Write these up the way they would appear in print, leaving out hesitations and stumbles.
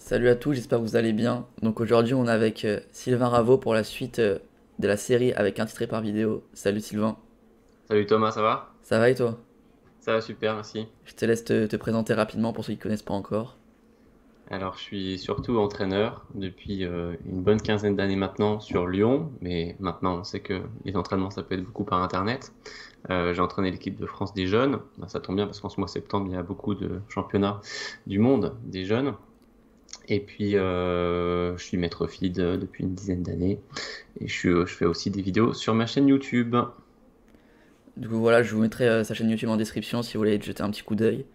Salut à tous, j'espère que vous allez bien. Donc aujourd'hui on est avec Sylvain Raveau pour la suite de la série avec un titré par vidéo. Salut Sylvain, Salut Thomas, ça va? ça va et toi? Ça va super, merci. Je te laisse te présenter rapidement pour ceux qui ne connaissent pas encore. Alors, je suis surtout entraîneur depuis une bonne quinzaine d'années maintenant sur Lyon, mais maintenant on sait que les entraînements ça peut être beaucoup par internet. J'ai entraîné l'équipe de France des jeunes. Ben, ça tombe bien parce qu'en ce mois de septembre il y a beaucoup de championnats du monde des jeunes. Et puis je suis maître feed depuis une dizaine d'années et je fais aussi des vidéos sur ma chaîne YouTube. Du coup voilà, je vous mettrai sa chaîne YouTube en description si vous voulez jeter un petit coup d'œil.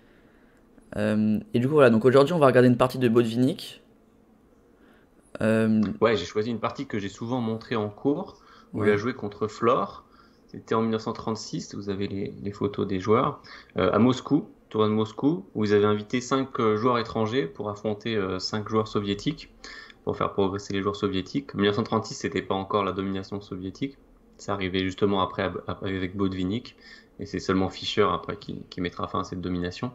Et du coup voilà, donc aujourd'hui on va regarder une partie de Botvinnik. Euh, Ouais, j'ai choisi une partie que j'ai souvent montrée en cours, où il ouais, a joué contre Flore. C'était en 1936, vous avez les photos des joueurs. À Moscou, tournoi de Moscou, où ils avaient invité 5 joueurs étrangers pour affronter 5 joueurs soviétiques, pour faire progresser les joueurs soviétiques. 1936, c'était pas encore la domination soviétique. Ça arrivait justement après avec Botvinnik, et c'est seulement Fischer après qui mettra fin à cette domination.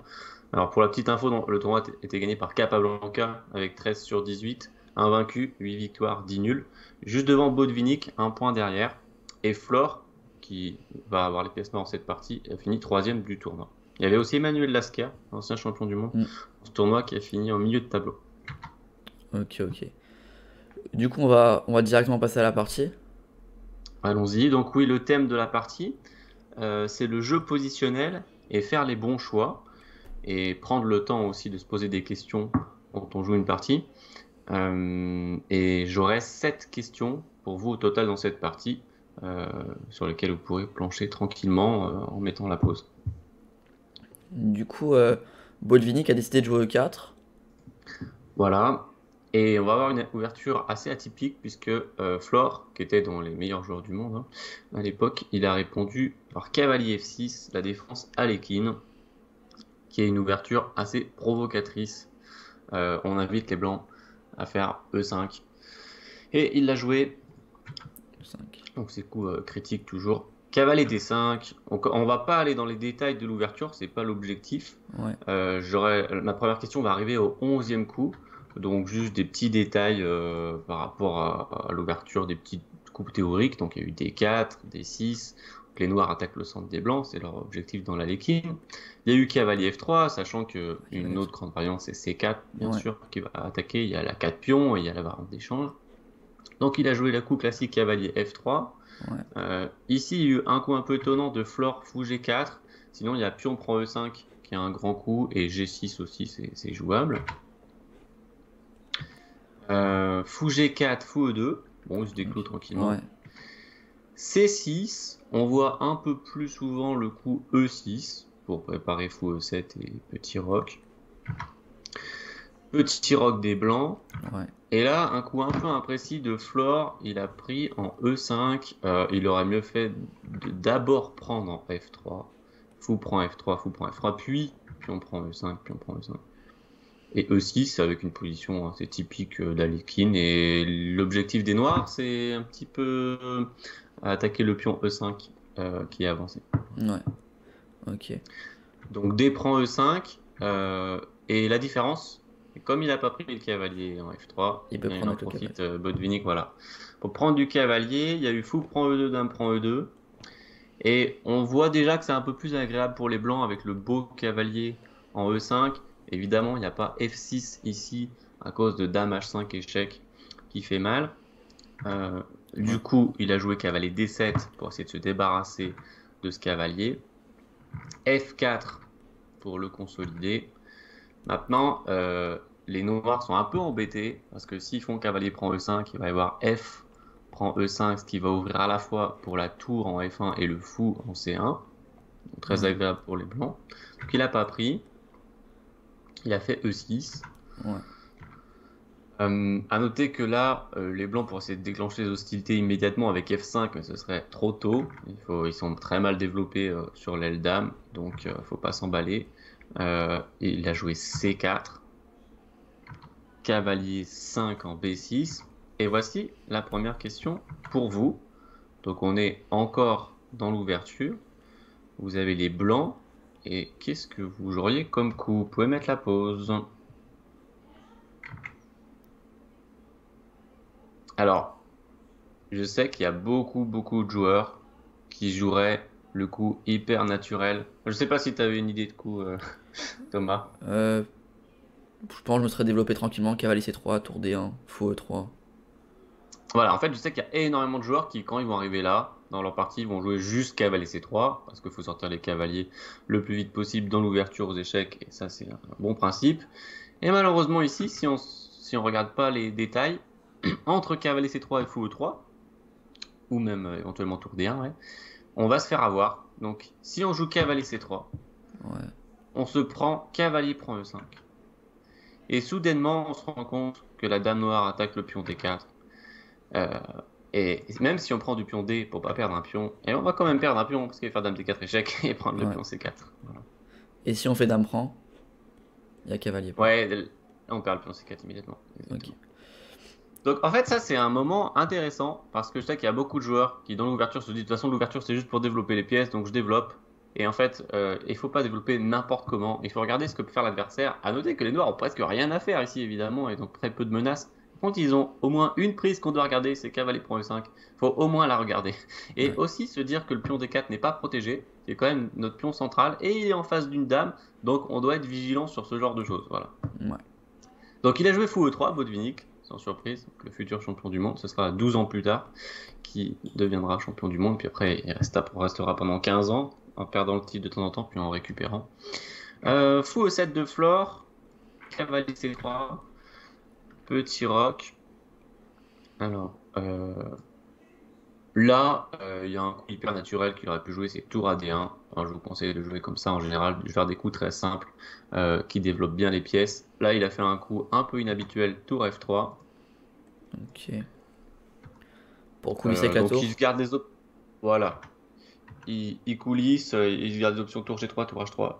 Alors pour la petite info, le tournoi était gagné par Capablanca avec 13 sur 18, un vaincu, 8 victoires, 10 nuls. Juste devant Botvinnik, un point derrière. Et Flore, qui va avoir les pièces noires dans cette partie, a fini troisième du tournoi. Il y avait aussi Emmanuel Lascar, ancien champion du monde, hmm, dans ce tournoi qui a fini en milieu de tableau. ok ok. Du coup on va directement passer à la partie. Allons-y. Donc oui, le thème de la partie, c'est le jeu positionnel et faire les bons choix et prendre le temps aussi de se poser des questions quand on joue une partie. Et j'aurai 7 questions pour vous au total dans cette partie, euh, sur lesquelles vous pourrez plancher tranquillement en mettant la pause. Du coup Botvinnik a décidé de jouer au 4. Voilà. Et on va avoir une ouverture assez atypique puisque Flore, qui était dans les meilleurs joueurs du monde à l'époque, il a répondu par cavalier F6, la défense Alekhine, qui est une ouverture assez provocatrice. On invite les blancs à faire E5. Et il l'a joué. 5. Donc c'est coup critique toujours. Cavalier D5. On va pas aller dans les détails de l'ouverture, c'est pas l'objectif. Ouais. Ma première question va arriver au 11e coup. Donc juste des petits détails par rapport à l'ouverture, des petits coups théoriques. Donc il y a eu D4, D6. Les noirs attaquent le centre des blancs, c'est leur objectif dans la Léquine. Il y a eu cavalier F3, sachant que une Cavalier autre grande variante c'est C4, bien Ouais. sûr, qui va attaquer. Il y a la 4 pions et il y a la variante d'échange. Donc il a joué la coup classique cavalier F3. Ouais. Ici, il y a eu un coup un peu étonnant de Flore fou G4. Sinon, il y a pion prend E5 qui est un grand coup et G6 aussi, c'est jouable. Fou G4, fou E2. Bon, il se déclôt Ok. Ouais. tranquillement. C6, on voit un peu plus souvent le coup E6 pour préparer fou E7 et petit roc. Petit roc des blancs. Ouais. Et là, un coup un peu imprécis de Flore, il a pris en E5. Il aurait mieux fait de d'abord prendre en F3. Fou prend F3, fou prend F3, puis on prend E5, puis on prend E5. Et E6 avec une position assez typique d'Alekhine. Et l'objectif des noirs, c'est un petit peu attaquer le pion E5 qui est avancé. Ouais. Ok. Donc D prend E5. Et la différence, comme il n'a pas pris le cavalier en F3, Il peut il prendre en avec le cavalier. profite Botvinnik, voilà. Pour prendre du cavalier, il y a eu fou prend E2, dame prend E2. Et on voit déjà que c'est un peu plus agréable pour les blancs avec le beau cavalier en E5. Évidemment, il n'y a pas F6 ici à cause de dame H5 échec qui fait mal. Du Ouais. coup, il a joué cavalier D7 pour essayer de se débarrasser de ce cavalier. F4 pour le consolider. Maintenant, les noirs sont un peu embêtés parce que s'ils font cavalier prend E5, il va y avoir F prend E5, ce qui va ouvrir à la fois pour la tour en F1 et le fou en C1. Donc, très Ouais. agréable pour les blancs. Donc il n'a pas pris, il a fait E6. Ouais. À noter que là, les blancs pour essayer de déclencher les hostilités immédiatement avec F5, mais ce serait trop tôt. Ils sont très mal développés sur l'aile dame, donc il ne faut pas s'emballer. Et il a joué C4. Cavalier 5 en B6. Et voici la première question pour vous. Donc on est encore dans l'ouverture. Vous avez les blancs. Et qu'est-ce que vous joueriez comme coup? Vous pouvez mettre la pause. Alors, je sais qu'il y a beaucoup de joueurs qui joueraient le coup hyper naturel. Je sais pas si tu avais une idée de coup, Thomas. Euh, je pense que je me serais développé tranquillement, cavalier C3, tour D1, fou E3. Voilà, en fait, je sais qu'il y a énormément de joueurs qui, quand ils vont arriver là, dans leur partie, vont jouer juste cavalier C3, parce qu'il faut sortir les cavaliers le plus vite possible dans l'ouverture aux échecs, et ça, c'est un bon principe. Et malheureusement, ici, si on regarde pas les détails, entre cavalier C3 et fou E3, ou même éventuellement tour D1, ouais, on va se faire avoir. Donc, si on joue cavalier C3, Ouais, on se prend cavalier prend E5. Et soudainement, on se rend compte que la dame noire attaque le pion D4. Euh, et même si on prend du pion D pour pas perdre un pion, et on va quand même perdre un pion parce qu'il va faire dame D4 échec et prendre le ouais. pion C4. Voilà. Et si on fait dame prend, il y a cavalier prend. Ouais, on perd le pion C4 immédiatement. Ok. Exactement. Donc en fait, ça c'est un moment intéressant parce que je sais qu'il y a beaucoup de joueurs qui dans l'ouverture se disent de toute façon l'ouverture c'est juste pour développer les pièces, donc je développe. Et en fait, il faut pas développer n'importe comment. Il faut regarder ce que peut faire l'adversaire. À noter que les noirs ont presque rien à faire ici évidemment et donc très peu de menaces. Par contre, ils ont au moins une prise qu'on doit regarder, c'est cavalier prend E5. Il faut au moins la regarder. Et Ouais. aussi se dire que le pion D4 n'est pas protégé. C'est quand même notre pion central et il est en face d'une dame, donc on doit être vigilant sur ce genre de choses. Voilà. Ouais. Donc il a joué fou E3, Botvinnik, sans surprise, donc, le futur champion du monde. Ce sera 12 ans plus tard qui deviendra champion du monde. Puis après, il restera pendant 15 ans en perdant le titre de temps en temps, puis en récupérant. Fou E7 de Flore, cavalier C3, petit roc. Alors, là, il y a un coup hyper naturel qu'il aurait pu jouer, c'est tour à D1. Alors, je vous conseille de jouer comme ça en général, de faire des coups très simples qui développent bien les pièces. Là, il a fait un coup un peu inhabituel, tour F3. Ok. Pour coulisser avec la Donc, il tour. se garde les options. Voilà. Il coulisse, il se garde les options tour G3, tour H3.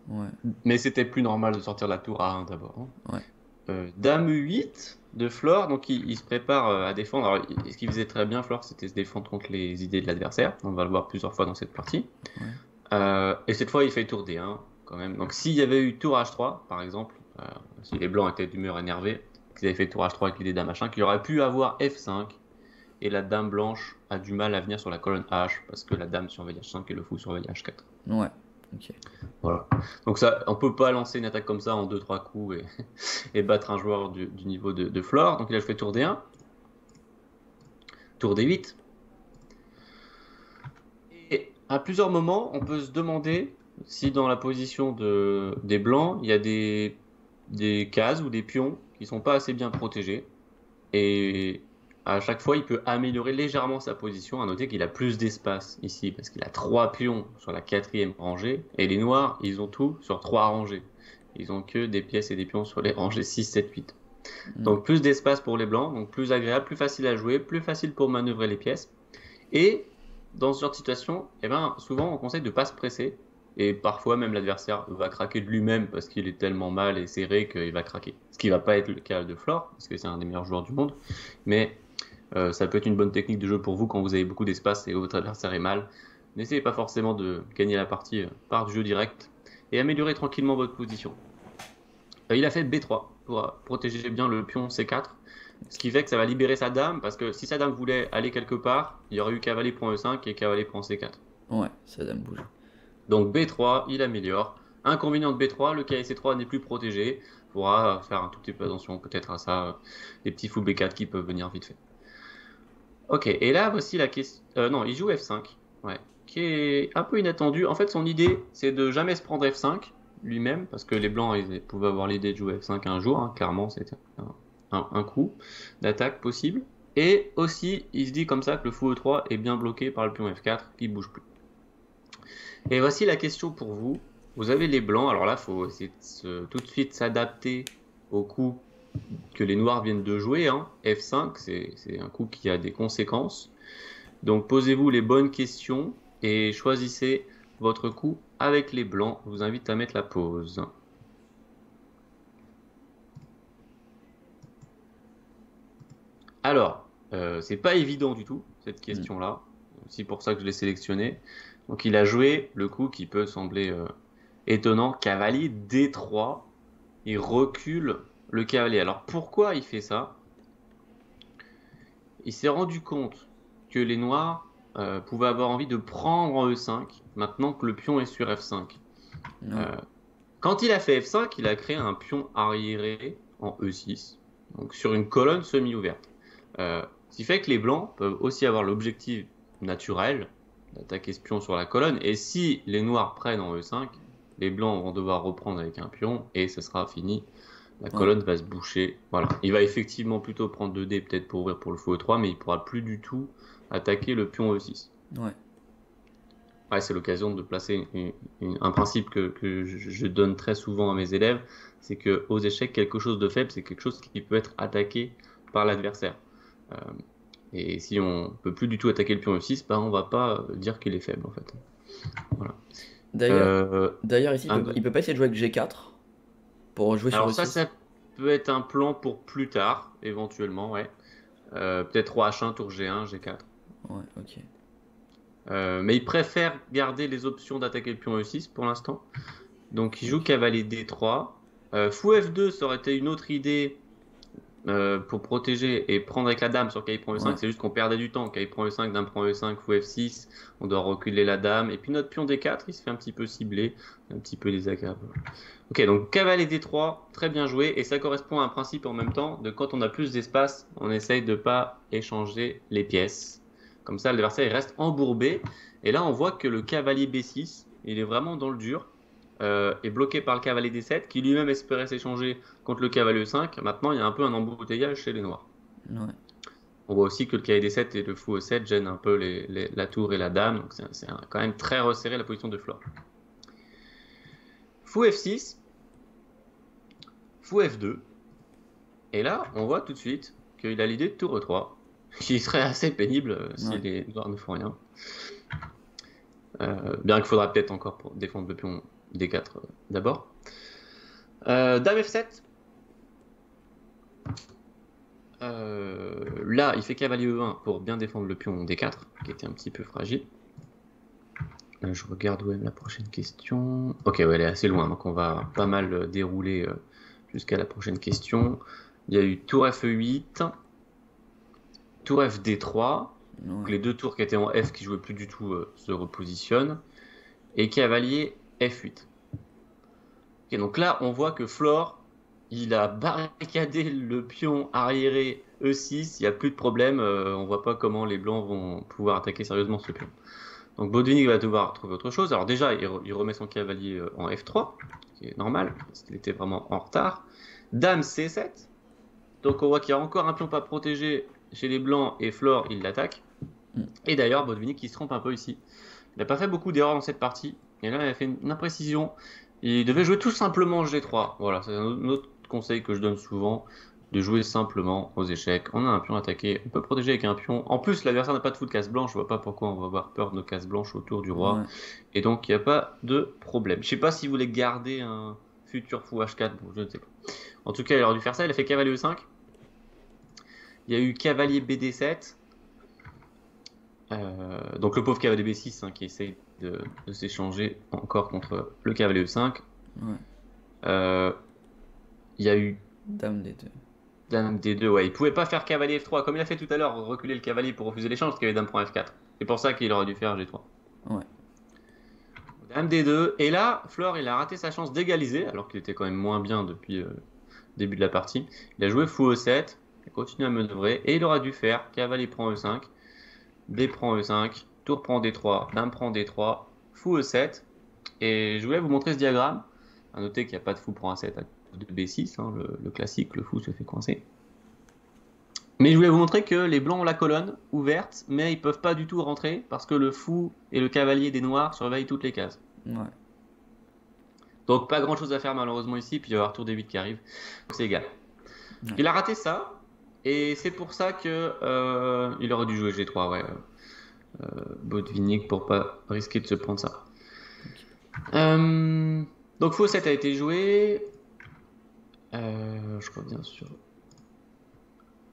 Ouais. Mais c'était plus normal de sortir la tour A1 d'abord, hein. Ouais. Dame U8 de Flore, donc il se prépare à défendre. Alors, ce qu'il faisait très bien, Flore, c'était se défendre contre les idées de l'adversaire. On va le voir plusieurs fois dans cette partie. Ouais. Et cette fois, il fait tour D1 quand même. Donc, s'il y avait eu tour H3, par exemple, si les blancs étaient d'humeur énervée, qu'ils avaient fait tour H3 avec l'idée dame H5, il aurait pu avoir F5. Et la dame blanche a du mal à venir sur la colonne H parce que la dame surveille H5 et le fou surveille H4. Ouais. Ok. Voilà. Donc ça, on peut pas lancer une attaque comme ça en 2-3 coups et battre un joueur du niveau de Flore. Donc il a fait tour D1, tour D8. Et à plusieurs moments, on peut se demander si dans la position des blancs, il y a des cases ou des pions qui sont pas assez bien protégés. Et à chaque fois, il peut améliorer légèrement sa position. À noter qu'il a plus d'espace ici parce qu'il a 3 pions sur la quatrième rangée. Et les noirs, ils ont tout sur 3 rangées. Ils ont que des pièces et des pions sur les rangées 6, 7, 8. Ouais. Donc plus d'espace pour les blancs, donc plus agréable, plus facile à jouer, plus facile pour manœuvrer les pièces. Et dans ce genre de situation, eh ben, souvent on conseille de ne pas se presser. Et parfois même l'adversaire va craquer de lui-même parce qu'il est tellement mal et serré qu'il va craquer. Ce qui va pas être le cas de Flore, parce que c'est un des meilleurs joueurs du monde. Mais ça peut être une bonne technique de jeu pour vous quand vous avez beaucoup d'espace et votre adversaire est mal. N'essayez pas forcément de gagner la partie par du jeu direct et améliorer tranquillement votre position. Il a fait B3 pour protéger bien le pion C4, ce qui fait que ça va libérer sa dame, parce que si sa dame voulait aller quelque part, il y aurait eu cavalier prend E5 et cavalier prend C4. Ouais. Ça dame bouge. Donc B3, il améliore. Inconvénient de B3, le cavalier C3 n'est plus protégé. Il faudra faire un tout petit peu attention peut-être à ça, des petits fous B4 qui peuvent venir vite fait. Ok, et là voici la question. Non, il joue F5, ouais, qui est un peu inattendu. En fait, son idée, c'est de jamais se prendre F5 lui-même, parce que les blancs, ils pouvaient avoir l'idée de jouer F5 un jour, hein, clairement, c'était un coup d'attaque possible. Et aussi, il se dit comme ça que le fou E3 est bien bloqué par le pion F4 qui bouge plus. Et voici la question pour vous. Vous avez les blancs, alors là, il faut essayer de tout de suite s'adapter au coup que les noirs viennent de jouer, hein. F5, c'est un coup qui a des conséquences. Donc posez-vous les bonnes questions et choisissez votre coup avec les blancs. Je vous invite à mettre la pause. Alors, c'est pas évident du tout, cette Hmm. question-là. C'est pour ça que je l'ai sélectionné. Donc il a joué le coup qui peut sembler étonnant, cavalier D3. Il recule le cavalier. Alors pourquoi il fait ça? il s'est rendu compte que les noirs pouvaient avoir envie de prendre en E5 maintenant que le pion est sur F5. Ouais. Euh, Quand il a fait F5, il a créé un pion arriéré en E6, donc sur une colonne semi-ouverte. Ce qui fait que les blancs peuvent aussi avoir l'objectif naturel d'attaquer ce pion sur la colonne, et si les noirs prennent en E5, les blancs vont devoir reprendre avec un pion, et ce sera fini. La Ouais. colonne va se boucher. Voilà. Il va effectivement plutôt prendre 2 dés peut-être pour ouvrir pour le fou E3, mais il pourra plus du tout attaquer le pion E6. Ouais. Ouais, c'est l'occasion de placer un principe que je donne très souvent à mes élèves, c'est que aux échecs, quelque chose de faible, c'est quelque chose qui peut être attaqué par l'adversaire. Euh, et si on peut plus du tout attaquer le pion E6, ben on va pas dire qu'il est faible en fait. Voilà. D'ailleurs, Euh, d'ailleurs ici, un- il peut pas essayer de jouer avec G4 pour jouer sur alors ça, E6. ça peut être un plan pour plus tard, éventuellement, ouais. Peut-être roi H1, tour G1, G4. Ouais, ok. Mais il préfère garder les options d'attaquer le pion E6 pour l'instant. Donc il joue Ok. cavalier D3. Fou F2, ça aurait été une autre idée pour protéger et prendre avec la dame sur cavalier prend E5. Ouais. C'est juste qu'on perdait du temps. Cavalier prend E5, dame prend E5, fou F6. On doit reculer la dame. Et puis notre pion D4, il se fait un petit peu cibler, un petit peu désagréable. Ok, donc cavalier D3, très bien joué. Et ça correspond à un principe en même temps de quand on a plus d'espace, on essaye de pas échanger les pièces. Comme ça, l'adversaire il reste embourbé. Et là, on voit que le cavalier B6, il est vraiment dans le dur. Est bloqué par le cavalier D7, qui lui-même espérait s'échanger contre le cavalier E5. Maintenant, il y a un peu un embouteillage chez les noirs. Ouais. On voit aussi que le cavalier D7 et le fou E7 gênent un peu la tour et la dame. Donc, c'est quand même très resserré la position de Flore. Fou F6, fou F2. Et là, on voit tout de suite qu'il a l'idée de tour E3, qui serait assez pénible si Ouais. les noirs ne font rien. Bien qu'il faudra peut-être encore pour défendre le pion D4 d'abord. Dame F7. Là, il fait cavalier E1 pour bien défendre le pion D4, qui était un petit peu fragile. Je regarde où est la prochaine question. Ok, ouais, elle est assez loin, donc on va pas mal dérouler jusqu'à la prochaine question. Il y a eu tour Fe8, tour FD3. Donc Ouais. les deux tours qui étaient en F qui jouaient plus du tout se repositionnent. Et cavalier F8. Ok, donc là, on voit que Flore, il a barricadé le pion arriéré E6. Il n'y a plus de problème. On voit pas comment les blancs vont pouvoir attaquer sérieusement ce pion. Donc Botvinnik va devoir trouver autre chose. Alors déjà, il remet son cavalier en F3, ce qui est normal, parce qu'il était vraiment en retard. Dame C7. Donc on voit qu'il y a encore un pion pas protégé chez les blancs et Flore, il l'attaque. Mm. Et d'ailleurs, Botvinnik, il se trompe un peu ici. Il n'a pas fait beaucoup d'erreurs dans cette partie. Et là, il a fait une imprécision. Il devait jouer tout simplement G3. Voilà, c'est un autre conseil que je donne souvent, de jouer simplement aux échecs. On a un pion attaqué, on peut protéger avec un pion. En plus, l'adversaire n'a pas de fou de case blanche. Je vois pas pourquoi on va avoir peur de case blanche autour du roi. Ouais. Et donc, il n'y a pas de problème. Je sais pas si vous voulez garder un futur fou H4. Bon, je ne sais pas. En tout cas, il aurait dû faire ça. Il a fait cavalier E5. Il y a eu cavalier BD7. Donc le pauvre cavalier B6 qui essaye de s'échanger encore contre le cavalier E5. Ouais. Il y a eu Dame D2. dame D2, ouais. Il pouvait pas faire cavalier F3 comme il a fait tout à l'heure, reculer le cavalier pour refuser l'échange parce qu'il y avait dame prend F4. C'est pour ça qu'il aurait dû faire G3. Ouais. Dame D2, et là, Flore il a raté sa chance d'égaliser alors qu'il était quand même moins bien depuis le début de la partie. Il a joué fou E7, il a continué à manœuvrer et il aurait dû faire cavalier prend E5. D prend E5, tour prend D3, dame prend D3, fou E7. Et je voulais vous montrer ce diagramme. À noter qu'il n'y a pas de fou prend A7 à de B6, le classique, le fou se fait coincer. Mais je voulais vous montrer que les blancs ont la colonne ouverte, mais ils ne peuvent pas du tout rentrer parce que le fou et le cavalier des noirs surveillent toutes les cases. Ouais. Donc pas grand chose à faire malheureusement ici, puis il va y avoir tour D8 qui arrive. Donc c'est égal. Ouais. Il a raté ça, et c'est pour ça que il aurait dû jouer G3, ouais. Botvinnik pour pas risquer de se prendre ça. Donc fou 7 a été joué. Je reviens sur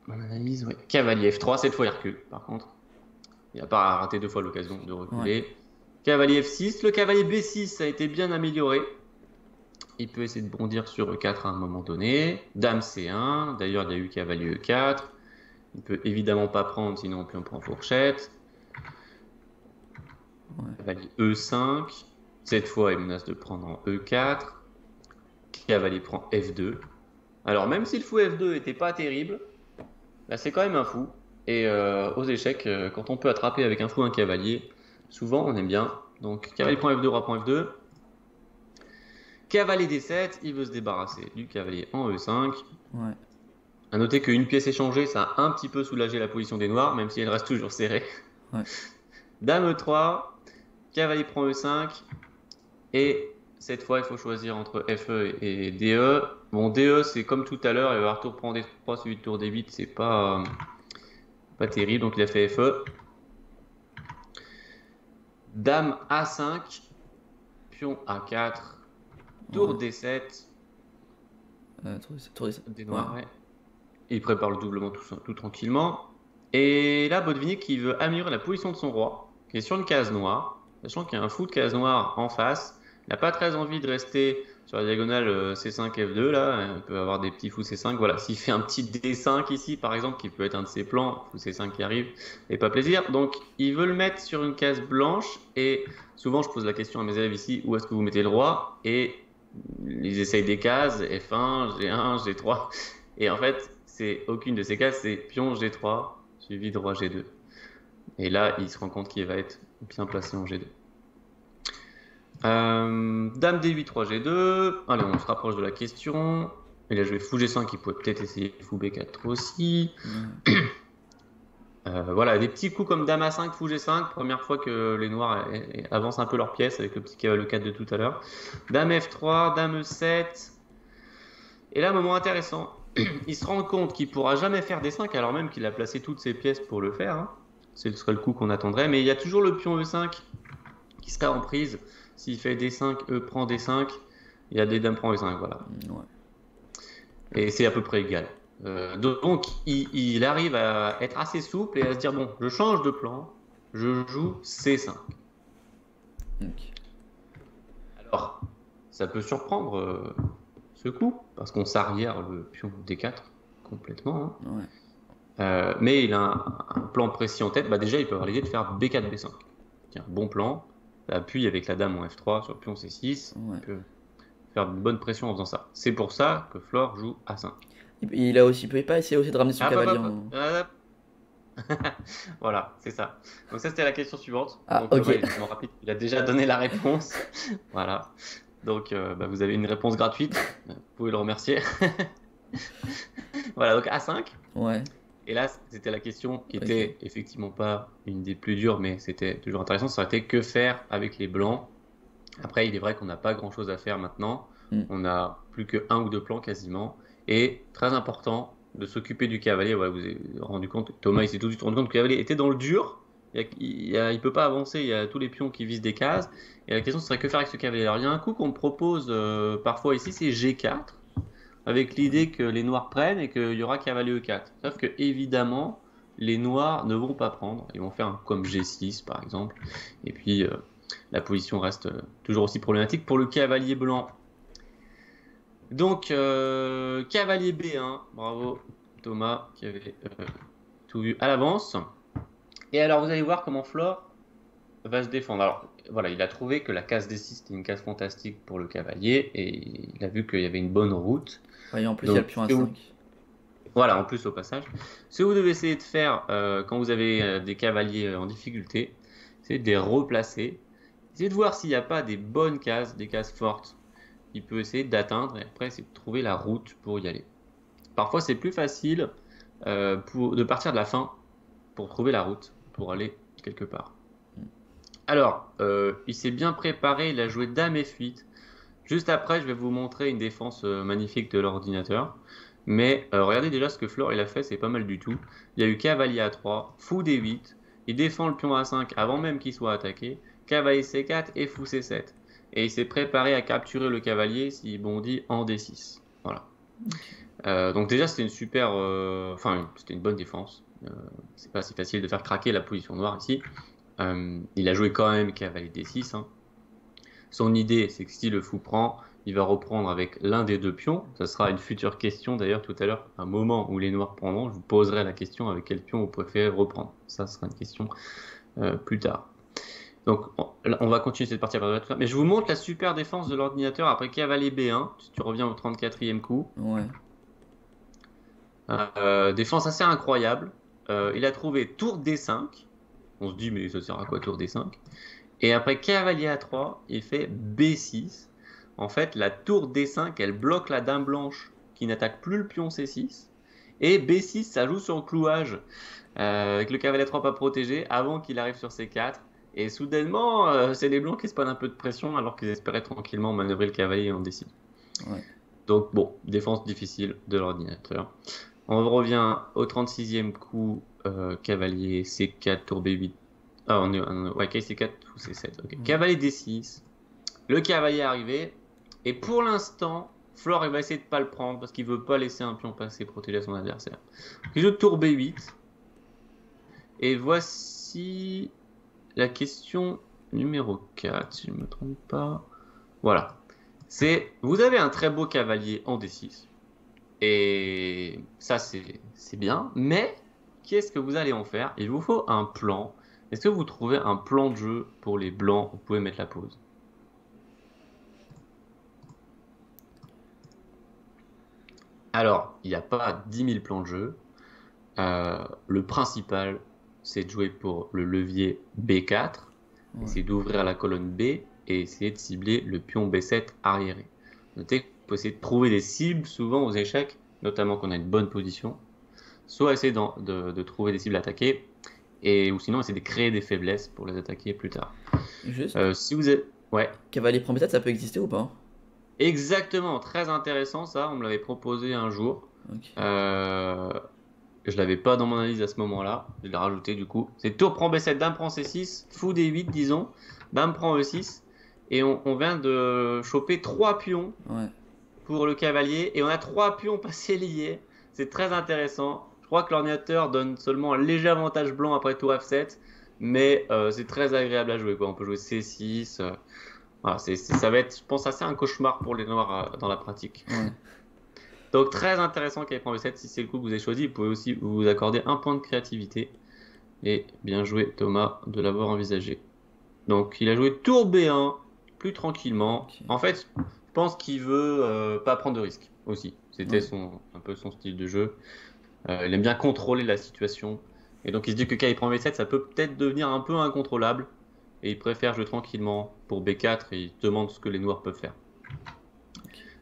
mon analyse. Ouais. Cavalier F3, cette fois il recule par contre. Il n'a pas raté 2 fois l'occasion de reculer. Ouais. Cavalier F6, le cavalier B6 a été bien amélioré. Il peut essayer de bondir sur E4 à un moment donné. Dame C1, d'ailleurs il y a eu cavalier E4. Il peut évidemment pas prendre, sinon pion prend fourchette. Ouais. Cavalier E5. Cette fois, il menace de prendre en E4. Cavalier prend F2. Alors, même si le fou F2 était pas terrible, là, c'est quand même un fou. Et aux échecs, quand on peut attraper avec un fou un cavalier, souvent on aime bien. Donc, cavalier prend F2, roi prend F2. Cavalier D7, il veut se débarrasser du cavalier en E5. Ouais. À noter qu'une pièce échangée, ça a un petit peu soulagé la position des noirs, même si elle reste toujours serrée. Ouais. Dame E3, cavalier prend E5, et cette fois, il faut choisir entre FE et DE. Bon, DE, c'est comme tout à l'heure, il va y avoir tour prend D3 suivi de tour D8, c'est pas terrible, donc il a fait FE. Dame A5, pion A4, tour Ouais. D7, Tour D7. des noirs, ouais. Il prépare le doublement tout tranquillement. Et là, Botvinnik, il veut améliorer la position de son roi, qui est sur une case noire, sachant qu'il y a un fou de case noire en face. Il n'a pas très envie de rester sur la diagonale C5, F2, là. Il peut avoir des petits fous C5. Voilà, s'il fait un petit D5 ici, par exemple, qui peut être un de ses plans, fou C5 qui arrive, et pas plaisir. Donc, il veut le mettre sur une case blanche. Et souvent, je pose la question à mes élèves ici, où est-ce que vous mettez le roi? Et ils essayent des cases, F1, G1, G3. Et en fait, c'est aucune de ces cases, c'est pion G3 suivi de roi G2. Et là, il se rend compte qu'il va être bien placé en G2. Dame D8, roi G2. Allez, on se rapproche de la question. Il a joué fou G5, il pourrait peut-être essayer fou B4 aussi. Voilà, des petits coups comme dame A5, fou G5. Première fois que les noirs avancent un peu leur pièce avec le petit cavalier 4 de tout à l'heure. Dame F3, dame E7. Et là, moment intéressant. Il se rend compte qu'il pourra jamais faire D5 alors même qu'il a placé toutes ses pièces pour le faire. Hein. Ce serait le coup qu'on attendrait. Mais il y a toujours le pion E5 qui sera en prise. S'il fait D5, E prend D5, il y a des dames prend E5. Voilà. Ouais. Et c'est à peu près égal. Donc il arrive à être assez souple et à se dire bon, je change de plan, je joue C5. Ok. Alors, ça peut surprendre ce coup, parce qu'on s'arrière le pion D4 complètement. Hein. Ouais. Mais il a un plan précis en tête. Bah déjà, il peut avoir l'idée de faire B4, B5. Tiens, bon plan. Appuie avec la dame en F3 sur le pion C6. Ouais. Il peut faire une bonne pression en faisant ça. C'est pour ça que Flore joue A5. Il a aussi, il pouvait pas essayer aussi de ramener son Hop, hop, cavalier hop, en. hop. Voilà, c'est ça. Donc ça, c'était la question suivante. Ah, Donc ok. Thomas, il est tellement rapide, il a déjà donné la réponse. Voilà. Donc bah, vous avez une réponse gratuite. Vous pouvez le remercier. Voilà, donc A5. Ouais. Et là, c'était la question qui Ok. était effectivement pas une des plus dures, mais c'était toujours intéressant. Ça aurait été que faire avec les blancs. Après, il est vrai qu'on n'a pas grand-chose à faire maintenant. Mm. On a plus que un ou deux plans quasiment. Et très important de s'occuper du cavalier. Ouais, vous avez rendu compte, Thomas, il s'est tout de suite rendu compte que le cavalier était dans le dur. Il peut pas avancer, il y a tous les pions qui visent des cases. Et la question serait que faire avec ce cavalier. Alors, il y a un coup qu'on me propose parfois ici, c'est G4 avec l'idée que les noirs prennent et qu'il y aura cavalier E4. Sauf que, évidemment, les noirs ne vont pas prendre. Ils vont faire un comme G6, par exemple. Et puis, la position reste toujours aussi problématique pour le cavalier blanc. Donc, cavalier B1. Bravo, Thomas, qui avait tout vu à l'avance. Et alors, vous allez voir comment Flore va se défendre. Alors, voilà, il a trouvé que la case D6 était une case fantastique pour le cavalier. Et il a vu qu'il y avait une bonne route. Ouais, et en plus, Donc, il y a le pion à 5. voilà, en plus au passage. Ce que vous devez essayer de faire quand vous avez des cavaliers en difficulté, c'est de les replacer. Essayez de voir s'il n'y a pas des bonnes cases, des cases fortes, qu'il peut essayer d'atteindre. Et après, c'est de trouver la route pour y aller. Parfois, c'est plus facile de partir de la fin pour trouver la route, pour aller quelque part. Alors, il s'est bien préparé, il a joué dame F8. Juste après, je vais vous montrer une défense magnifique de l'ordinateur. Mais regardez déjà ce que Flore il a fait, c'est pas mal du tout. Il y a eu cavalier A3, fou D8, il défend le pion A5 avant même qu'il soit attaqué, cavalier C4 et fou C7. Et il s'est préparé à capturer le cavalier s'il bondit en D6. Voilà. Donc déjà c'était une super, c'était une bonne défense. C'est pas si facile de faire craquer la position noire ici. Il a joué quand même cavalier D6. Hein. Son idée, c'est que si le fou prend, il va reprendre avec l'un des deux pions. Ça sera une future question d'ailleurs tout à l'heure, un moment où les noirs prendront, je vous poserai la question avec quel pion vous préférez reprendre. Ça sera une question plus tard. Donc on va continuer cette partie après, mais je vous montre la super défense de l'ordinateur après cavalier B1, si tu reviens au 34e coup. Ouais. Défense assez incroyable. Il a trouvé tour D5. On se dit, mais ça sert à quoi tour D5? Et après cavalier A3, il fait B6. En fait, la tour D5, elle bloque la dame blanche qui n'attaque plus le pion C6. Et B6, ça joue sur le clouage, avec le cavalier A3 pas protégé, avant qu'il arrive sur C4. Et soudainement, c'est les blancs qui se prennent un peu de pression, alors qu'ils espéraient tranquillement manœuvrer le cavalier en D6. Ouais. Donc bon, défense difficile de l'ordinateur. On revient au 36e coup, cavalier C4, tour B8. Ah, ouais, C4 ou C7. Okay. Cavalier D6. Le cavalier est arrivé. Et pour l'instant, Flore il va essayer de pas le prendre parce qu'il veut pas laisser un pion passer protéger son adversaire. Il joue tour B8. Et voici la question numéro 4, si je ne me trompe pas. Voilà. Vous avez un très beau cavalier en D6. Et ça, c'est bien. Mais qu'est-ce que vous allez en faire? Il vous faut un plan. Est-ce que vous trouvez un plan de jeu pour les blancs? Vous pouvez mettre la pause. Alors, il n'y a pas 10 000 plans de jeu. Le principal, c'est de jouer pour le levier B4. Ouais. C'est d'ouvrir la colonne B et essayer de cibler le pion B7 arriéré. Notez qu'il faut essayer de trouver des cibles souvent aux échecs, notamment quand on a une bonne position. Soit essayer de trouver des cibles attaquées, ou sinon essayer de créer des faiblesses pour les attaquer plus tard. Juste. Si vous êtes... Ouais. Cavalier prend B7, ça peut exister ou pas? Exactement, très intéressant ça, on me l'avait proposé un jour. Okay. Je l'avais pas dans mon analyse à ce moment-là, je l'ai rajouté du coup. C'est tour prend B7, dame prend C6, fou D8 disons, dame prend E6, et on vient de choper 3 pions pour le cavalier, et on a 3 pions passés liés, c'est très intéressant. Je crois que l'ordinateur donne seulement un léger avantage blanc après tour F7, mais c'est très agréable à jouer, quoi. On peut jouer C6, voilà, ça va être, je pense, assez un cauchemar pour les noirs dans la pratique. Ouais. Donc très intéressant qu'il prend B7, si c'est le coup que vous avez choisi, vous pouvez aussi vous accorder un point de créativité. Et bien joué Thomas de l'avoir envisagé. Donc il a joué tour B1, plus tranquillement. Okay. En fait, je pense qu'il veut pas prendre de risques aussi. C'était un peu son style de jeu. Il aime bien contrôler la situation. Et donc il se dit que quand il prend B7, ça peut peut-être devenir un peu incontrôlable. Et il préfère jouer tranquillement pour B4 et il demande ce que les noirs peuvent faire.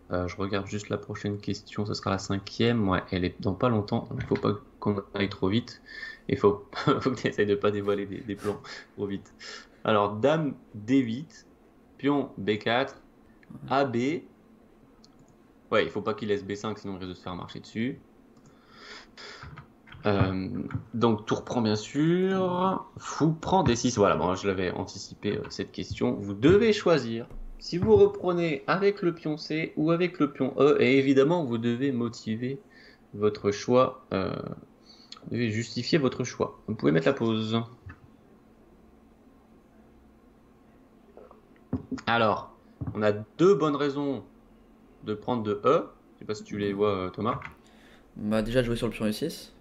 Je regarde juste la prochaine question, ce sera la 5e. Ouais, elle est dans pas longtemps, il ne faut pas qu'on aille trop vite. Il faut que tu essayes de ne pas dévoiler des plans trop vite. Alors, dame D8, pion B4, AB. Ouais, il ne faut pas qu'il laisse B5, sinon il risque de se faire marcher dessus. Donc, tour prend bien sûr. Fou prend D6. Voilà, bon, je l'avais anticipé cette question. Vous devez choisir. Si vous reprenez avec le pion C ou avec le pion E, et évidemment, vous devez motiver votre choix, vous devez justifier votre choix. Vous pouvez mettre la pause. Alors, on a 2 bonnes raisons de prendre de E. Je ne sais pas si tu les vois, Thomas. Bah, déjà, jouer sur le pion E6.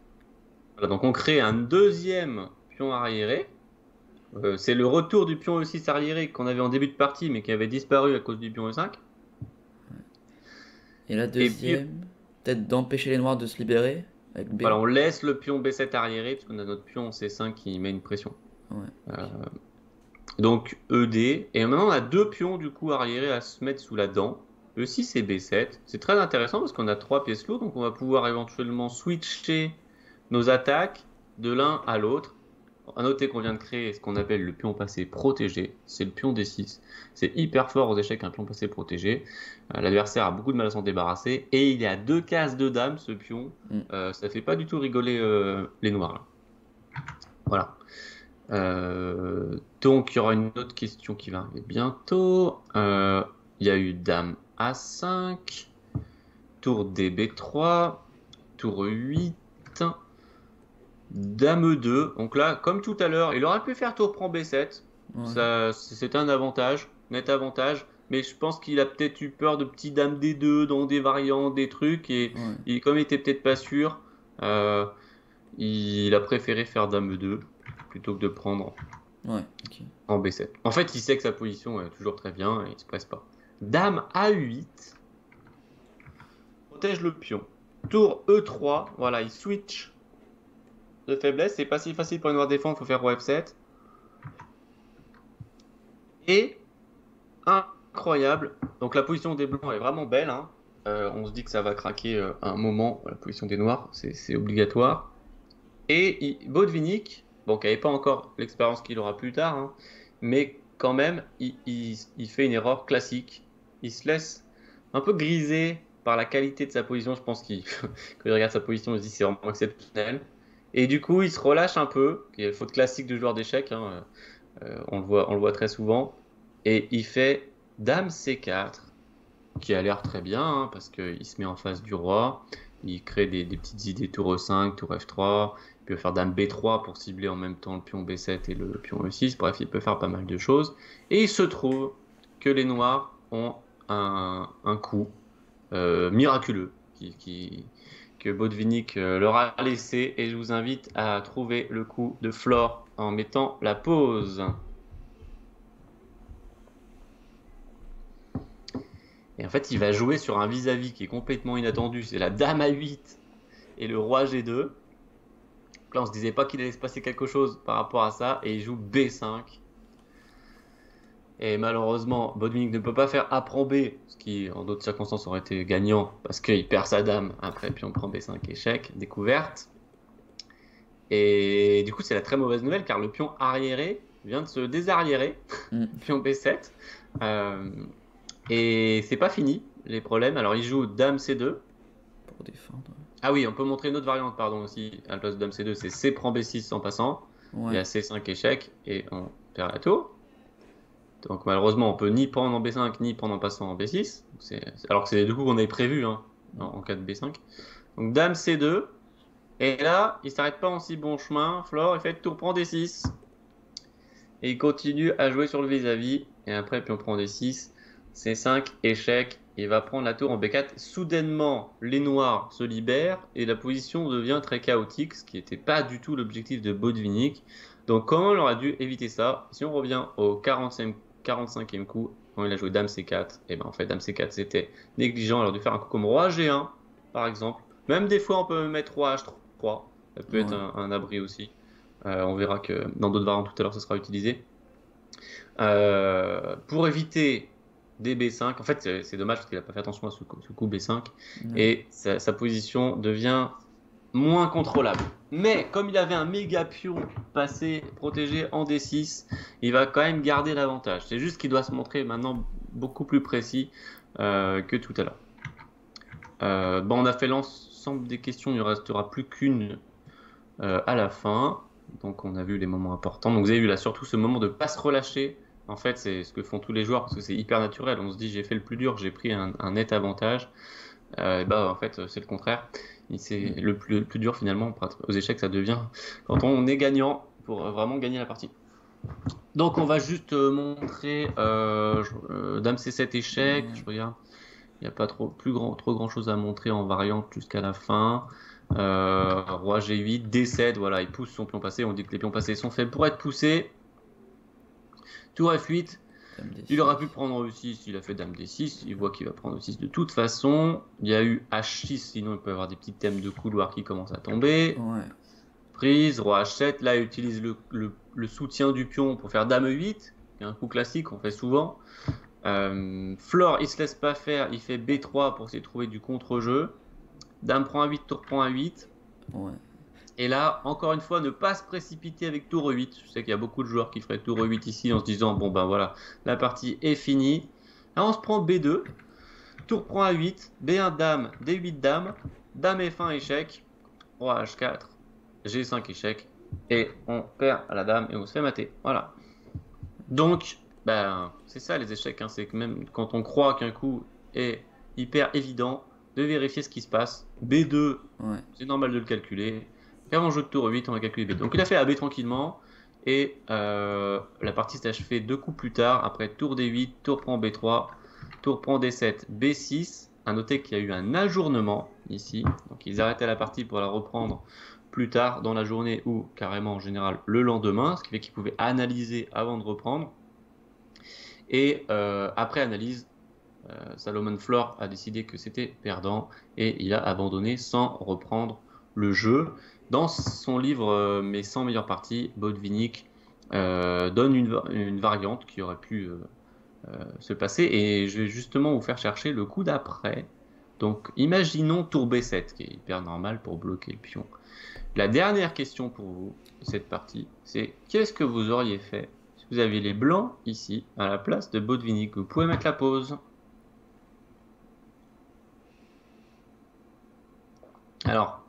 Voilà, donc on crée un deuxième pion arriéré. C'est le retour du pion E6 arriéré qu'on avait en début de partie, mais qui avait disparu à cause du pion E5. Et la deuxième, peut-être d'empêcher les noirs de se libérer avec B. Voilà, on laisse le pion B7 arriéré, parce qu'on a notre pion C5 qui met une pression. Ouais. Donc ED. Et maintenant, on a 2 pions du coup arriérés à se mettre sous la dent. E6 et B7. C'est très intéressant parce qu'on a 3 pièces lourdes, donc on va pouvoir éventuellement switcher nos attaques de l'un à l'autre. À noter qu'on vient de créer ce qu'on appelle le pion passé protégé, c'est le pion D6. C'est hyper fort aux échecs un pion passé protégé. L'adversaire a beaucoup de mal à s'en débarrasser et il est à 2 cases de dame ce pion. Ça fait pas du tout rigoler les noirs. Là. Voilà. Donc il y aura une autre question qui va arriver bientôt. Il y a eu dame A5, tour DB3, tour 8. Dame E2, donc là, comme tout à l'heure, il aurait pu faire tour prend B7, c'est un avantage, net avantage. mais je pense qu'il a peut-être eu peur de petits dames D2 dans des variantes, des trucs, Ouais, comme il était peut-être pas sûr, euh, il a préféré faire dame E2 plutôt que de prendre ouais, ok. en B7. En fait, il sait que sa position est toujours très bien et il se presse pas. Dame A8, protège le pion. Tour E3, voilà, il switch de faiblesse. C'est pas si facile pour une noire défendre, il faut faire roi F7. Et incroyable, donc la position des blancs est vraiment belle, hein. On se dit que ça va craquer à un moment, la position des noirs, c'est obligatoire. Et Botvinnik, bon, qui n'avait pas encore l'expérience qu'il aura plus tard, hein, mais quand même, il fait une erreur classique. Il se laisse un peu griser par la qualité de sa position. Je pense qu'il, quand il regarde sa position, il se dit c'est vraiment exceptionnel. Et du coup, il se relâche un peu. Il y a une faute classique de joueur d'échecs, hein, on le voit très souvent. Et il fait Dame C4, qui a l'air très bien, hein, parce qu'il se met en face du roi. Il crée des petites idées tour E5, tour F3. Il peut faire Dame B3 pour cibler en même temps le pion B7 et le pion E6. Bref, il peut faire pas mal de choses. Et il se trouve que les noirs ont un coup miraculeux que Botvinnik leur a laissé. Et je vous invite à trouver le coup de Flore en mettant la pause. Et en fait, il va jouer sur un vis-à-vis qui est complètement inattendu. C'est la Dame A8 et le Roi G2. Donc là, on se disait pas qu'il allait se passer quelque chose par rapport à ça. Et il joue B5. Et malheureusement, Botvinnik ne peut pas faire A prend B, ce qui en d'autres circonstances aurait été gagnant parce qu'il perd sa dame après, puis on prend B5 échec, découverte. Et du coup, c'est la très mauvaise nouvelle car le pion arriéré vient de se désarriérer, Mm. pion B7. Euh, et c'est pas fini les problèmes. Alors il joue dame C2. Pour défendre. Ah oui, on peut montrer une autre variante, pardon, aussi, à la place de dame C2, c'est C prend B6 en passant. Il y Ouais, a C5 échec et on perd la tour. Donc malheureusement, on peut ni prendre en B5 ni prendre en passant en B6. Alors que c'est les deux coups qu'on avait prévus, hein, en cas de B5. Donc dame C2. Et là, il s'arrête pas en si bon chemin. Flore, il fait tour prend D6. Et il continue à jouer sur le vis-à-vis. Et après, puis on prend D6. C5, échec. Il va prendre la tour en B4. Soudainement, les noirs se libèrent et la position devient très chaotique, ce qui n'était pas du tout l'objectif de Botvinnik. Donc, comment on aurait dû éviter ça? Si on revient au 45e coup, quand il a joué Dame C4, et ben en fait, Dame C4 c'était négligent. Il aurait dû faire un coup comme Roi G1, par exemple. Même des fois, on peut mettre Roi H3. Ça peut être ouais. un abri aussi. On verra que dans d'autres variantes tout à l'heure, ça sera utilisé. Pour éviter des B5, en fait, c'est dommage parce qu'il n'a pas fait attention à ce coup B5 Ouais. et sa position devient moins contrôlable. Mais comme il avait un méga pion passé protégé en D6, il va quand même garder l'avantage. C'est juste qu'il doit se montrer maintenant beaucoup plus précis que tout à l'heure. Bon, on a fait l'ensemble des questions, il ne restera plus qu'une à la fin. Donc on a vu les moments importants. Donc vous avez vu là surtout ce moment de pas se relâcher. En fait, c'est ce que font tous les joueurs parce que c'est hyper naturel. On se dit j'ai fait le plus dur, j'ai pris un net avantage. Et bah en fait c'est le contraire. C'est Mm. le plus dur finalement aux échecs, ça devient quand on est gagnant pour vraiment gagner la partie. Donc on va juste montrer Dame C7 échec. Ouais. Je regarde. Il n'y a pas trop grand chose à montrer en variante jusqu'à la fin. Roi G8, D7, voilà, il pousse son pion passé. On dit que les pions passés sont faits pour être poussés. Tour F8, Dame il D6. aurait pu prendre E6, il a fait Dame D6. Il voit qu'il va prendre E6 de toute façon. Il y a eu H6, sinon il peut y avoir des petits thèmes de couloir qui commencent à tomber. Ouais. Prise, Roi H7, là il utilise le soutien du pion pour faire Dame E8, qui est un coup classique, on fait souvent. Flore, il se laisse pas faire, il fait B3 pour essayer de trouver du contre-jeu. Dame prend A8, tour prend A8. Ouais. Et là, encore une fois, ne pas se précipiter avec tour E8. Je sais qu'il y a beaucoup de joueurs qui feraient tour E8 ici en se disant, bon ben voilà, la partie est finie. Là, on se prend B2, tour prend A8, B1 dame, D8 dame, dame F1 échec, roi H4, G5 échec, et on perd à la dame et on se fait mater. Voilà. Donc, ben, c'est ça les échecs, hein, c'est que même quand on croit qu'un coup est hyper évident, de vérifier ce qui se passe. B2, Ouais. c'est normal de le calculer. Et avant jeu de tour 8, on va calculer B2. Donc il a fait AB tranquillement, Et la partie s'est achevée 2 coups plus tard. Après tour D8, tour prend B3, tour prend D7, B6. À noter qu'il y a eu un ajournement ici. Donc ils arrêtaient la partie pour la reprendre plus tard dans la journée ou carrément en général le lendemain. Ce qui fait qu'ils pouvaient analyser avant de reprendre. Et après analyse, Salomon Floor a décidé que c'était perdant et il a abandonné sans reprendre le jeu. Dans son livre Mes 100 meilleures parties, Botvinnik donne une variante qui aurait pu se passer et je vais justement vous faire chercher le coup d'après. Donc imaginons tour B7 qui est hyper normal pour bloquer le pion. La dernière question pour vous de cette partie, c'est qu'est-ce que vous auriez fait si vous aviez les blancs ici à la place de Botvinnik? Vous pouvez mettre la pause. Alors,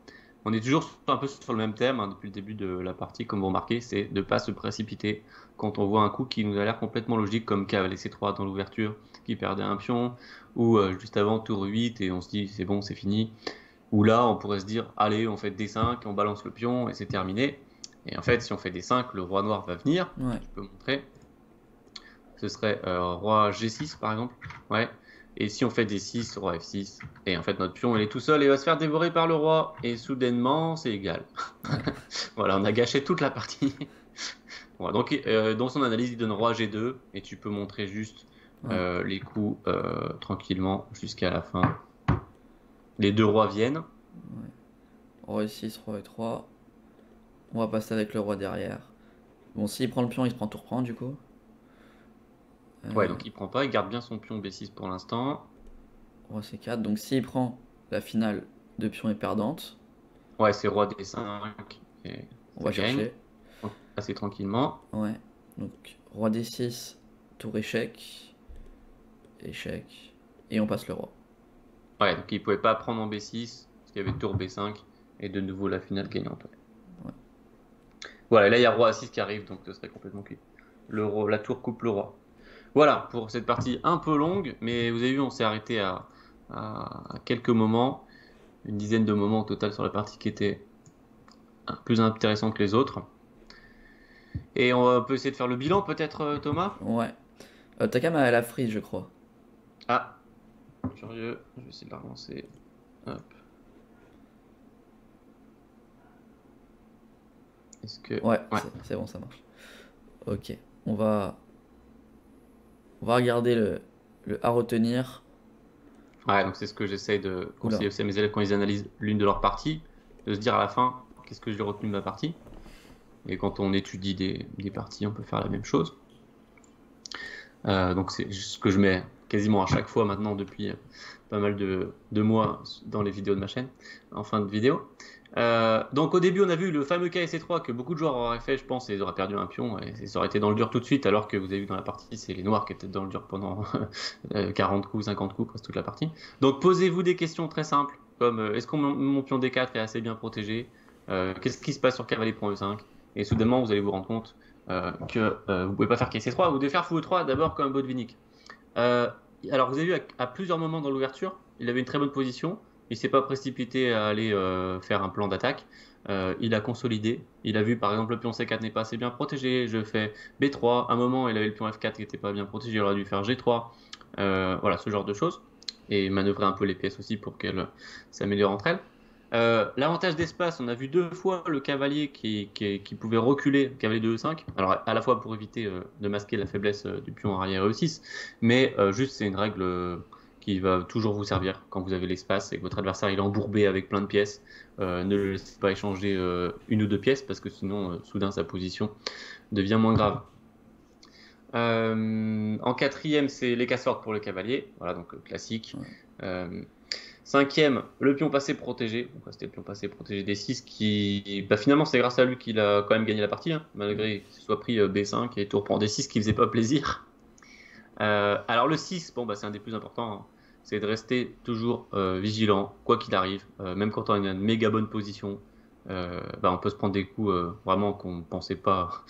on est toujours un peu sur le même thème hein, depuis le début de la partie, comme vous remarquez, c'est de ne pas se précipiter quand on voit un coup qui nous a l'air complètement logique, comme cavalier C3 dans l'ouverture, qui perdait un pion, ou juste avant tour 8 et on se dit c'est bon, c'est fini. Ou là, on pourrait se dire allez, on fait D5, on balance le pion et c'est terminé. Et en fait, si on fait D5, le roi noir va venir. Ouais. Je peux montrer. Ce serait roi G6 par exemple. Ouais. Et si on fait D6, roi F6, et en fait notre pion il est tout seul et va se faire dévorer par le roi, et soudainement c'est égal. Voilà, on a gâché toute la partie. Voilà, donc dans son analyse il donne roi G2, et tu peux montrer juste les coups tranquillement jusqu'à la fin. Les deux rois viennent. Ouais. Roi E6, roi E3. On va passer avec le roi derrière. Bon, s'il prend le pion, il se prend tout reprend du coup. Ouais, donc il prend pas, il garde bien son pion B6 pour l'instant. Roi C4, donc s'il prend, la finale de pion est perdante. Ouais, c'est roi D5. Et on va chercher. Donc, assez tranquillement. Ouais, donc roi D6, tour échec. Échec. Et on passe le roi. Ouais, donc il pouvait pas prendre en B6, parce qu'il y avait tour B5, et de nouveau la finale gagnante. Ouais. Voilà, là il y a roi A6 qui arrive, donc ce serait complètement cuit. La tour coupe le roi. Voilà, pour cette partie un peu longue, mais vous avez vu, on s'est arrêté à quelques moments, une dizaine de moments au total sur la partie qui était plus intéressante que les autres. Et on peut essayer de faire le bilan peut-être, Thomas? Ouais. Takam a la frise, je crois. Ah, curieux, je vais essayer de la relancer. Hop. Est-ce que... Ouais. C'est bon, ça marche. Ok, on va regarder le à retenir. Ouais, donc c'est ce que j'essaye de conseiller aussi à mes élèves quand ils analysent l'une de leurs parties, de se dire à la fin, qu'est-ce que j'ai retenu de ma partie? Et quand on étudie des parties, on peut faire la même chose. Donc c'est ce que je mets quasiment à chaque fois maintenant depuis pas mal de mois dans les vidéos de ma chaîne, en fin de vidéo. Donc au début on a vu le fameux KSC3 que beaucoup de joueurs auraient fait, je pense, et ils auraient perdu un pion et ça aurait été dans le dur tout de suite, alors que vous avez vu dans la partie c'est les noirs qui étaient dans le dur pendant 40 coups, 50 coups, presque toute la partie. Donc posez-vous des questions très simples, comme est-ce que mon pion D4 est assez bien protégé, qu'est-ce qui se passe sur cavalier prend E5, et soudainement vous allez vous rendre compte que vous pouvez pas faire KC3, vous devez faire fou 3 d'abord comme Botvinnik. Alors vous avez vu à plusieurs moments dans l'ouverture, il avait une très bonne position, il s'est pas précipité à aller faire un plan d'attaque, il a consolidé, il a vu par exemple le pion C4 n'est pas assez bien protégé, je fais B3, à un moment il avait le pion F4 qui n'était pas bien protégé, il aurait dû faire G3, voilà ce genre de choses, et manœuvrer un peu les pièces aussi pour qu'elles s'améliorent entre elles. L'avantage d'espace, on a vu 2 fois le cavalier qui pouvait reculer, le cavalier de E5, alors à la fois pour éviter de masquer la faiblesse du pion arrière E6, mais juste c'est une règle qui va toujours vous servir quand vous avez l'espace et que votre adversaire il est embourbé avec plein de pièces. Ne le laissez pas échanger une ou deux pièces parce que sinon soudain sa position devient moins grave. En quatrième, c'est les casse-fortes pour le cavalier, voilà donc classique. Cinquième, le pion passé protégé. Donc c'était le pion passé protégé D6 qui, finalement, c'est grâce à lui qu'il a quand même gagné la partie, hein, malgré qu'il soit pris B5 et tour prend D6 qui faisait pas plaisir. Alors le 6, c'est un des plus importants. Hein. C'est de rester toujours vigilant, quoi qu'il arrive, même quand on a une méga bonne position. On peut se prendre des coups vraiment qu'on ne pensait pas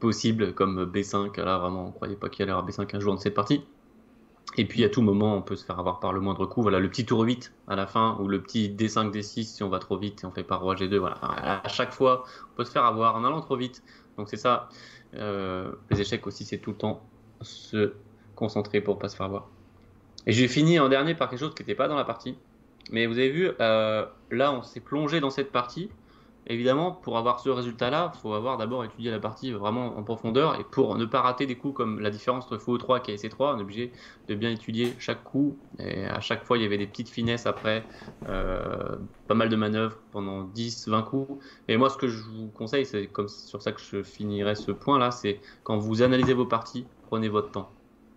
possible, comme B5. Là, vraiment, on ne croyait pas qu'il allait y avoir B5 un jour dans cette partie. Et puis à tout moment, on peut se faire avoir par le moindre coup. Voilà, le petit tour 8 à la fin, ou le petit D5, D6 si on va trop vite et on fait pas roi G2. Voilà. À chaque fois, on peut se faire avoir en allant trop vite. Donc c'est ça. Les échecs aussi, c'est tout le temps se concentrer pour pas se faire voir. Et j'ai fini en dernier par quelque chose qui n'était pas dans la partie. Mais vous avez vu, là, on s'est plongé dans cette partie. Évidemment, pour avoir ce résultat-là, il faut avoir d'abord étudié la partie vraiment en profondeur. Et pour ne pas rater des coups comme la différence entre fou 3 et C3, on est obligé de bien étudier chaque coup. Et à chaque fois, il y avait des petites finesses après, pas mal de manœuvres pendant 10, 20 coups. Et moi, ce que je vous conseille, c'est comme sur ça que je finirai ce point-là, c'est quand vous analysez vos parties, prenez votre temps.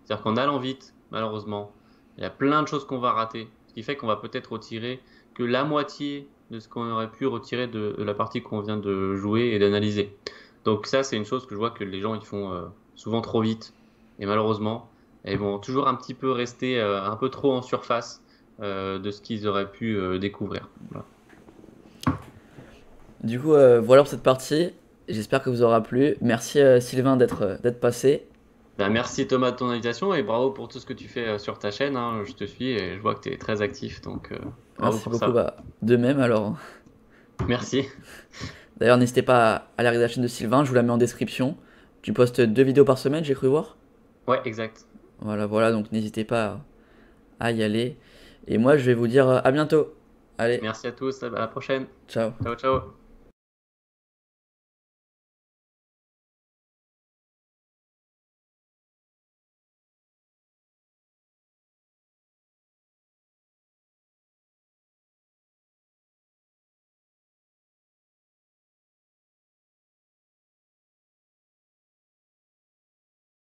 C'est-à-dire qu'en allant vite, malheureusement, il y a plein de choses qu'on va rater. Ce qui fait qu'on va peut-être retirer que la moitié de ce qu'on aurait pu retirer de la partie qu'on vient de jouer et d'analyser. Donc ça, c'est une chose que je vois que les gens ils font souvent trop vite. Et malheureusement, ils vont toujours un petit peu rester un peu trop en surface de ce qu'ils auraient pu découvrir. Voilà. Du coup, voilà pour cette partie. J'espère que vous aura plu. Merci Sylvain d'être passé. Ben, merci Thomas de ton invitation et bravo pour tout ce que tu fais sur ta chaîne, hein. Je te suis et je vois que tu es très actif, donc bravo Merci pour beaucoup. ça. Bah, de même alors. Merci. D'ailleurs, n'hésitez pas à aller regarder la chaîne de Sylvain, je vous la mets en description. Tu postes 2 vidéos par semaine, j'ai cru voir. Ouais, exact. Voilà, voilà, donc n'hésitez pas à y aller. Et moi, je vais vous dire à bientôt. Allez, Merci à tous, à la prochaine. ciao. Ciao, ciao.